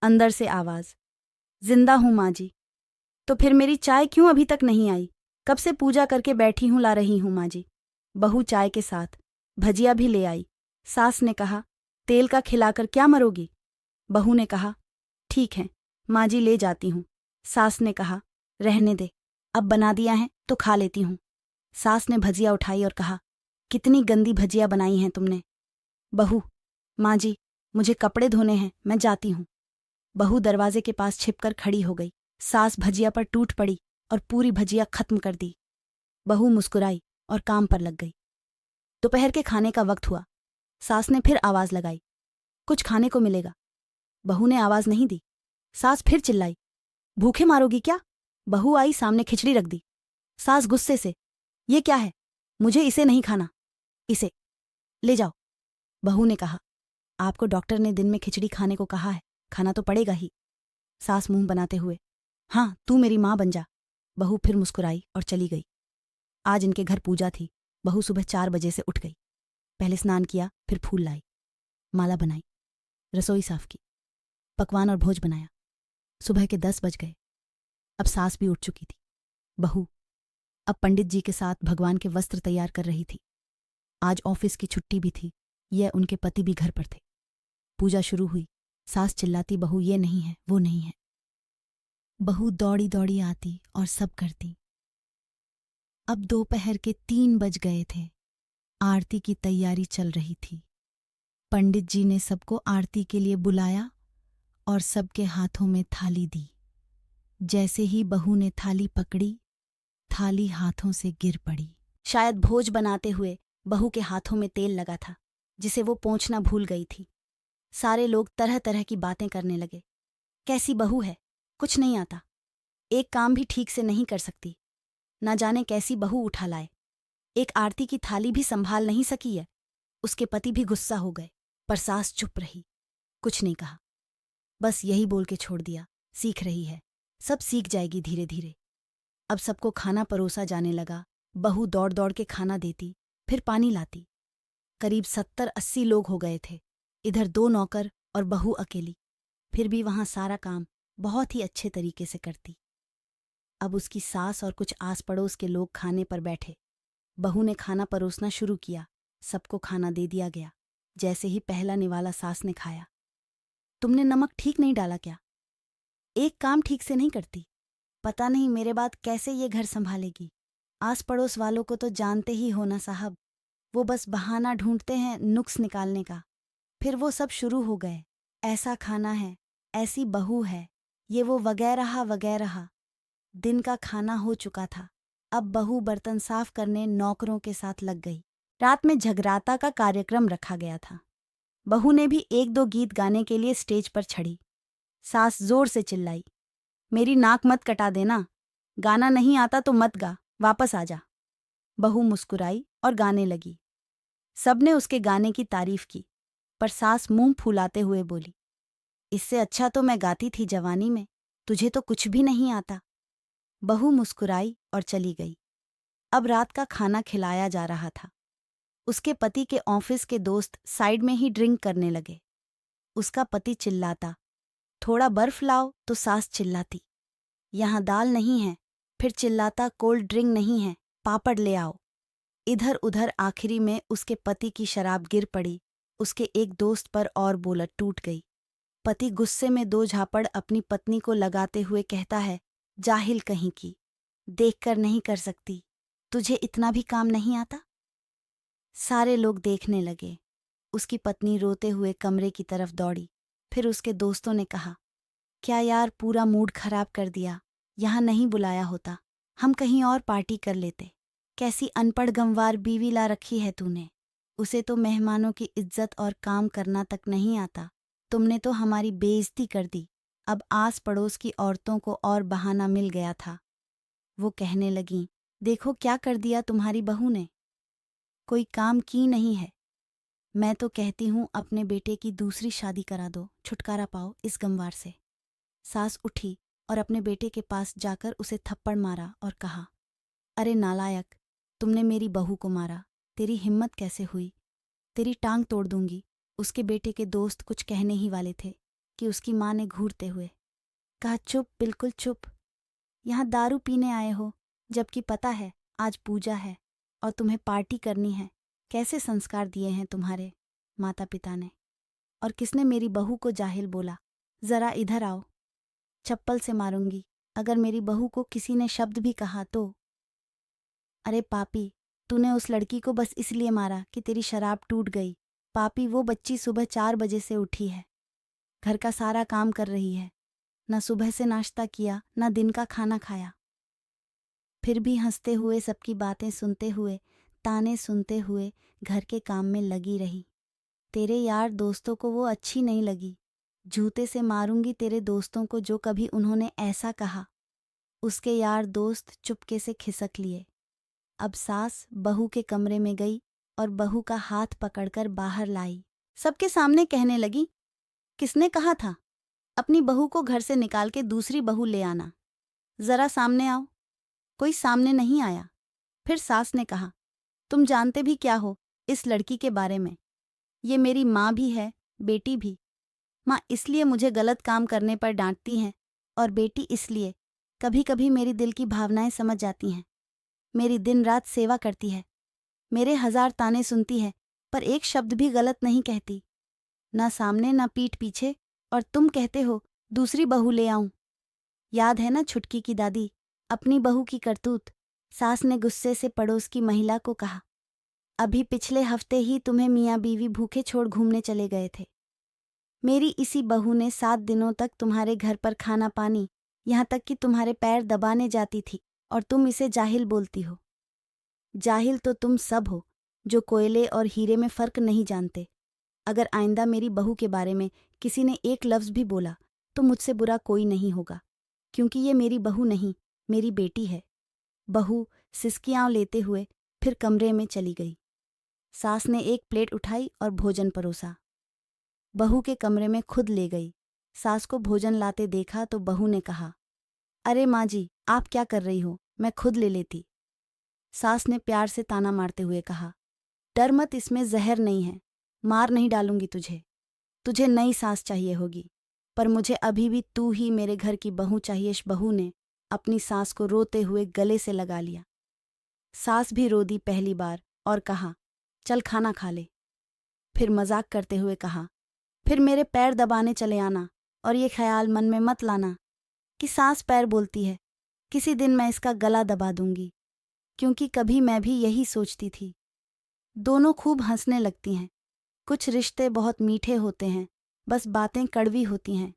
अंदर से आवाज, जिंदा हूं माँ जी। तो फिर मेरी चाय क्यों अभी तक नहीं आई? कब से पूजा करके बैठी हूं, ला रही हूं माँ जी। बहू चाय के साथ भजिया भी ले आई। सास ने कहा, तेल का खिलाकर क्या मरोगी? बहू ने कहा, ठीक है माँ जी, ले जाती हूँ। सास ने कहा, रहने दे, अब बना दिया है तो खा लेती हूँ। सास ने भजिया उठाई और कहा, कितनी गंदी भजिया बनाई हैं तुमने। बहू, माँ जी, मुझे कपड़े धोने हैं, मैं जाती हूँ। बहू दरवाजे के पास छिपकर खड़ी हो गई। सास भजिया पर टूट पड़ी और पूरी भजिया खत्म कर दी। बहू मुस्कुराई और काम पर लग गई। दोपहर के खाने का वक्त हुआ। सास ने फिर आवाज लगाई, कुछ खाने को मिलेगा। बहू ने आवाज नहीं दी। सास फिर चिल्लाई, भूखे मारोगी क्या? बहू आई, सामने खिचड़ी रख दी। सास गुस्से से, ये क्या है? मुझे इसे नहीं खाना, इसे ले जाओ। बहू ने कहा, आपको डॉक्टर ने दिन में खिचड़ी खाने को कहा है, खाना तो पड़ेगा ही। सास मुंह बनाते हुए, हाँ तू मेरी माँ बन जा। बहू फिर मुस्कुराई और चली गई। आज इनके घर पूजा थी। बहू सुबह 4 बजे से उठ गई। पहले स्नान किया, फिर फूल लाई, माला बनाई, रसोई साफ की, पकवान और भोज बनाया। सुबह के 10 बज गए। अब सास भी उठ चुकी थी। बहू अब पंडित जी के साथ भगवान के वस्त्र तैयार कर रही थी। आज ऑफिस की छुट्टी भी थी, यह उनके पति भी घर पर थे। पूजा शुरू हुई। सास चिल्लाती, बहू ये नहीं है, वो नहीं है। बहू दौड़ी दौड़ी आती और सब करती। अब दोपहर के 3 बज गए थे। आरती की तैयारी चल रही थी। पंडित जी ने सबको आरती के लिए बुलाया और सबके हाथों में थाली दी। जैसे ही बहू ने थाली पकड़ी, थाली हाथों से गिर पड़ी। शायद भोज बनाते हुए बहू के हाथों में तेल लगा था, जिसे वो पोंछना भूल गई थी। सारे लोग तरह तरह की बातें करने लगे। कैसी बहू है, कुछ नहीं आता, एक काम भी ठीक से नहीं कर सकती, न जाने कैसी बहू उठा लाए, एक आरती की थाली भी संभाल नहीं सकी है। उसके पति भी गुस्सा हो गए, पर सास चुप रही, कुछ नहीं कहा, बस यही बोल के छोड़ दिया, सीख रही है, सब सीख जाएगी धीरे धीरे। अब सबको खाना परोसा जाने लगा। बहू दौड़ दौड़ के खाना देती, फिर पानी लाती। करीब 70-80 लोग हो गए थे। इधर 2 नौकर और बहू अकेली, फिर भी वहां सारा काम बहुत ही अच्छे तरीके से करती। अब उसकी सास और कुछ आस पड़ोस के लोग खाने पर बैठे। बहू ने खाना परोसना शुरू किया। सबको खाना दे दिया गया। जैसे ही पहला निवाला सास ने खाया, तुमने नमक ठीक नहीं डाला क्या? एक काम ठीक से नहीं करती, पता नहीं मेरे बाद कैसे ये घर संभालेगी। आस पड़ोस वालों को तो जानते ही हो ना साहब, वो बस बहाना ढूंढते हैं नुक्स निकालने का। फिर वो सब शुरू हो गए, ऐसा खाना है, ऐसी बहू है, ये वो वगैरह वगैरह। दिन का खाना हो चुका था। अब बहू बर्तन साफ करने नौकरों के साथ लग गई। रात में जगराता का कार्यक्रम रखा गया था। बहू ने भी 1-2 गीत गाने के लिए स्टेज पर चढ़ी। सास जोर से चिल्लाई, मेरी नाक मत कटा देना, गाना नहीं आता तो मत गा, वापस आ जा। बहू मुस्कुराई और गाने लगी। सबने उसके गाने की तारीफ की, पर सास मुंह फुलाते हुए बोली, इससे अच्छा तो मैं गाती थी जवानी में, तुझे तो कुछ भी नहीं आता। बहू मुस्कुराई और चली गई। अब रात का खाना खिलाया जा रहा था। उसके पति के ऑफिस के दोस्त साइड में ही ड्रिंक करने लगे। उसका पति चिल्लाता, थोड़ा बर्फ लाओ, तो सास चिल्लाती, यहाँ दाल नहीं है, फिर चिल्लाता, कोल्ड ड्रिंक नहीं है, पापड़ ले आओ। इधर उधर आखिरी में उसके पति की शराब गिर पड़ी। उसके एक दोस्त पर और बोलत टूट गई। पति गुस्से में 2 झापड़ अपनी पत्नी को लगाते हुए कहता है, जाहिल कहीं की, देखकर नहीं कर सकती, तुझे इतना भी काम नहीं आता? सारे लोग देखने लगे। उसकी पत्नी रोते हुए कमरे की तरफ दौड़ी। फिर उसके दोस्तों ने कहा, क्या यार, पूरा मूड खराब कर दिया, यहाँ नहीं बुलाया होता, हम कहीं और पार्टी कर लेते। कैसी अनपढ़ गंवार बीवी ला रखी है तूने, उसे तो मेहमानों की इज्जत और काम करना तक नहीं आता। तुमने तो हमारी बेइज्जती कर दी। अब आस पड़ोस की औरतों को और बहाना मिल गया था। वो कहने लगीं, देखो क्या कर दिया तुम्हारी बहू ने, कोई काम की नहीं है। मैं तो कहती हूँ अपने बेटे की दूसरी शादी करा दो, छुटकारा पाओ इस गंवार से। सास उठी और अपने बेटे के पास जाकर उसे थप्पड़ मारा और कहा, अरे नालायक, तुमने मेरी बहू को मारा, तेरी हिम्मत कैसे हुई, तेरी टांग तोड़ दूंगी। उसके बेटे के दोस्त कुछ कहने ही वाले थे कि उसकी माँ ने घूरते हुए कहा, चुप, बिल्कुल चुप। यहाँ दारू पीने आए हो, जबकि पता है आज पूजा है और तुम्हें पार्टी करनी है। कैसे संस्कार दिए हैं तुम्हारे माता पिता ने। और किसने मेरी बहू को जाहिल बोला? ज़रा इधर आओ, चप्पल से मारूंगी अगर मेरी बहू को किसी ने शब्द भी कहा तो। अरे पापी, तूने उस लड़की को बस इसलिए मारा कि तेरी शराब टूट गई। पापी, वो बच्ची सुबह 4 बजे से उठी है, घर का सारा काम कर रही है, न सुबह से नाश्ता किया न दिन का खाना खाया। फिर भी हंसते हुए, सबकी बातें सुनते हुए, ताने सुनते हुए घर के काम में लगी रही। तेरे यार दोस्तों को वो अच्छी नहीं लगी। जूते से मारूंगी तेरे दोस्तों को जो कभी उन्होंने ऐसा कहा। उसके यार दोस्त चुपके से खिसक लिए। अब सास बहू के कमरे में गई और बहू का हाथ पकड़कर बाहर लाई। सबके सामने कहने लगी, किसने कहा था अपनी बहू को घर से निकाल के दूसरी बहू ले आना? जरा सामने आओ। कोई सामने नहीं आया। फिर सास ने कहा, तुम जानते भी क्या हो इस लड़की के बारे में? ये मेरी माँ भी है, बेटी भी। माँ इसलिए मुझे गलत काम करने पर डांटती हैं और बेटी इसलिए कभी कभी मेरी दिल की भावनाएं समझ जाती हैं। मेरी दिन रात सेवा करती है, मेरे 1000 ताने सुनती है, पर एक शब्द भी गलत नहीं कहती, ना सामने ना पीठ पीछे। और तुम कहते हो दूसरी बहू ले आऊं? याद है ना छुटकी की दादी, अपनी बहू की करतूत? सास ने गुस्से से पड़ोस की महिला को कहा, अभी पिछले हफ्ते ही तुम्हें मियाँ बीवी भूखे छोड़ घूमने चले गए थे। मेरी इसी बहू ने 7 दिनों तक तुम्हारे घर पर खाना पानी, यहाँ तक कि तुम्हारे पैर दबाने जाती थी, और तुम इसे जाहिल बोलती हो। जाहिल तो तुम सब हो जो कोयले और हीरे में फ़र्क नहीं जानते। अगर आइंदा मेरी बहू के बारे में किसी ने एक लफ्ज़ भी बोला तो मुझसे बुरा कोई नहीं होगा, क्योंकि ये मेरी बहू नहीं, मेरी बेटी है। बहू सिसकियाँ लेते हुए फिर कमरे में चली गई। सास ने एक प्लेट उठाई और भोजन परोसा। बहू के कमरे में खुद ले गई। सास को भोजन लाते देखा तो बहू ने कहा, अरे माँ जी, आप क्या कर रही हो, मैं खुद ले लेती। सास ने प्यार से ताना मारते हुए कहा, डर मत, इसमें जहर नहीं है, मार नहीं डालूंगी तुझे। तुझे नई सास चाहिए होगी, पर मुझे अभी भी तू ही मेरे घर की बहू चाहिए। बहू ने अपनी सास को रोते हुए गले से लगा लिया। सास भी रो दी पहली बार और कहा, चल खाना खा ले। फिर मजाक करते हुए कहा, फिर मेरे पैर दबाने चले आना, और ये ख्याल मन में मत लाना कि सास पैर बोलती है, किसी दिन मैं इसका गला दबा दूंगी, क्योंकि कभी मैं भी यही सोचती थी। दोनों खूब हंसने लगती हैं। कुछ रिश्ते बहुत मीठे होते हैं, बस बातें कड़वी होती हैं।